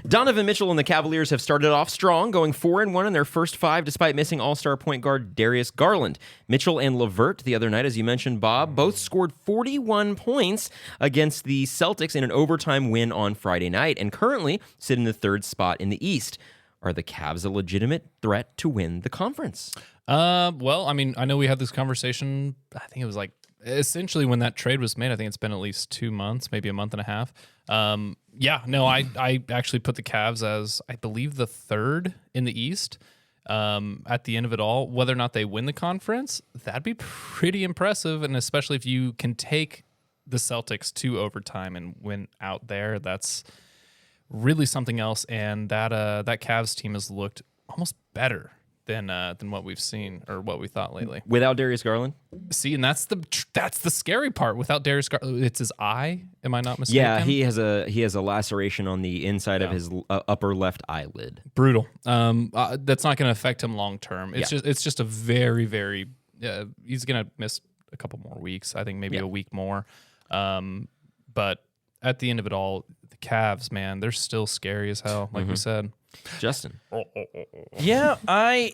Donovan Mitchell and the Cavaliers have started off strong, going 4-1 in their first 5 despite missing all-star point guard Darius Garland. Mitchell and LeVert the other night, as you mentioned, Bob, both scored 41 points against the Celtics in an overtime win on Friday night and currently sit in the 3rd spot in the East. Are the Cavs a legitimate threat to win the conference? Well, I mean, I know we had this conversation, I think it was like essentially when that trade was made. I think it's been at least 2 months, maybe a month and a half. I actually put the Cavs as, I believe, the 3rd in the East at the end of it all. Whether or not they win the conference, that'd be pretty impressive, and especially if you can take the Celtics to overtime and win out there, that's really something else. And that Cavs team has looked almost better than what we've seen or what we thought lately. Without Darius Garland? See, and that's the scary part. Without Darius Garland, it's his eye. Am I not mistaken? Yeah, he has a laceration on the inside of his upper left eyelid. Brutal. That's not going to affect him long term. It's just a very, very. He's going to miss a couple more weeks. I think maybe a week more. But at the end of it all, the Cavs, man, they're still scary as hell. Like we said. Justin. Yeah, I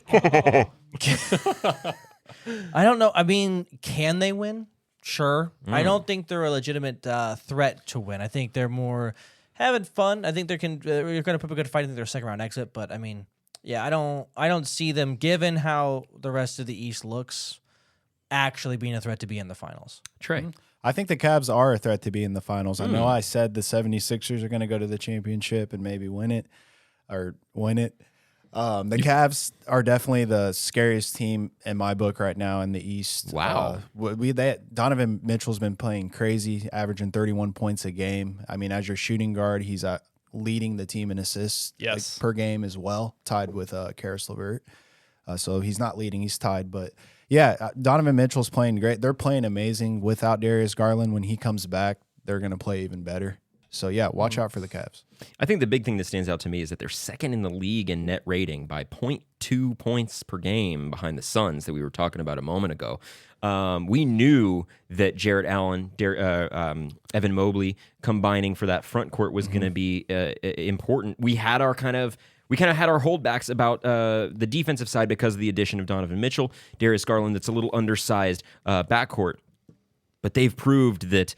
don't know. I mean, can they win? Sure. I don't think they're a legitimate threat to win. I think they're more having fun. I think they're going to put up a good fight. I think they're a 2nd round exit. But I mean, yeah, I don't see them, given how the rest of the East looks, actually being a threat to be in the finals. Trey. I think the Cavs are a threat to be in the finals. I know I said the 76ers are going to go to the championship and maybe win it. The Cavs are definitely the scariest team in my book right now in the East. Wow. Donovan Mitchell's been playing crazy, averaging 31 points a game. I mean, as your shooting guard, he's leading the team in assists per game as well, tied with Karis LeVert. So he's not leading, he's tied. But yeah, Donovan Mitchell's playing great. They're playing amazing without Darius Garland. When he comes back, they're going to play even better. So, yeah, watch out for the Cavs. I think the big thing that stands out to me is that they're 2nd in the league in net rating by 0.2 points per game behind the Suns that we were talking about a moment ago. We knew that Jarrett Allen, Evan Mobley combining for that front court was going to be important. We had our kind of had our holdbacks about the defensive side because of the addition of Donovan Mitchell, Darius Garland, that's a little undersized backcourt. But they've proved that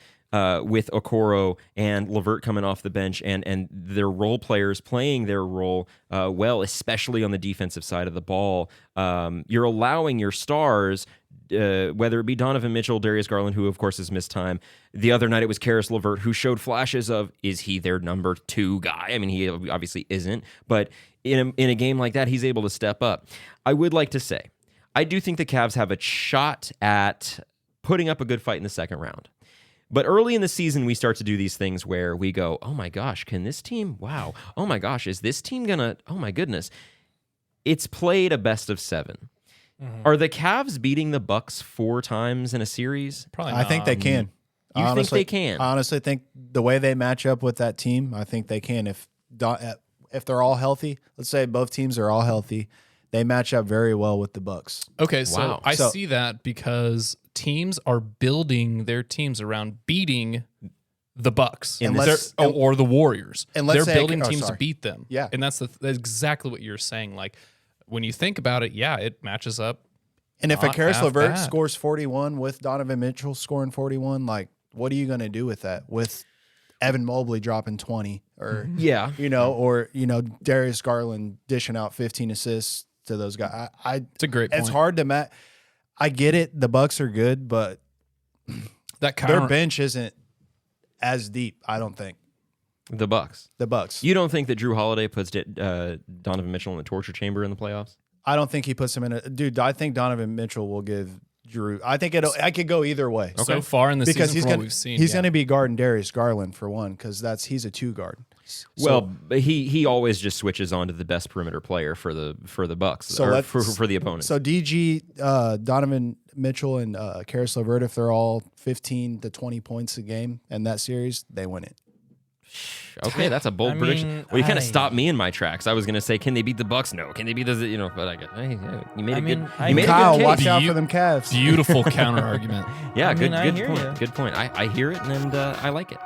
with Okoro and LeVert coming off the bench and their role players playing their role well, especially on the defensive side of the ball, you're allowing your stars, whether it be Donovan Mitchell, Darius Garland, who of course has missed time. The other night it was Karis LeVert, who showed flashes of, is he their number 2 guy? I mean, he obviously isn't, but in a game like that, he's able to step up. I would like to say, I do think the Cavs have a shot at putting up a good fight in the 2nd round. But early in the season, we start to do these things where we go, oh my gosh, can this team, wow, oh my gosh, is this team gonna, oh my goodness. It's played a best of 7. Are the Cavs beating the Bucks 4 times in a series? Probably not. I think they can. You think they can? I honestly think the way they match up with that team, I think they can. If they're all healthy, let's say both teams are all healthy, they match up very well with the Bucks. Okay, so I see that because teams are building their teams around beating the Bucks or the Warriors. And they're building teams to beat them. Yeah. And that's exactly what you're saying. Like, when you think about it, yeah, it matches up. And if a Karis LeVert scores 41 with Donovan Mitchell scoring 41, like, what are you going to do with that? With Evan Mobley dropping 20 or, Darius Garland dishing out 15 assists to those guys. It's a great point. It's hard to match. I get it. The Bucks are good, but their bench isn't as deep, I don't think. The Bucks. You don't think that Drew Holiday puts Donovan Mitchell in the torture chamber in the playoffs? I don't think he puts him in a... Dude, I think Donovan Mitchell will give Drew... I think I could go either way. Okay. So far in the season from what we've seen. He's going to be guarding Darius Garland for one, because he's a 2-guard. Well, he always just switches on to the best perimeter player for the Bucks, for the opponent. So DG, Donovan Mitchell, and Karis LeVert, if they're all 15 to 20 points a game in that series, they win it. Okay, that's a bold prediction. Well, you kind of stopped me in my tracks. I was going to say, can they beat the Bucks? No. Can they beat the? But I guess you made a good. Kyle, watch out for them Cavs. Beautiful counter argument. Yeah, good point. I hear it, and I like it.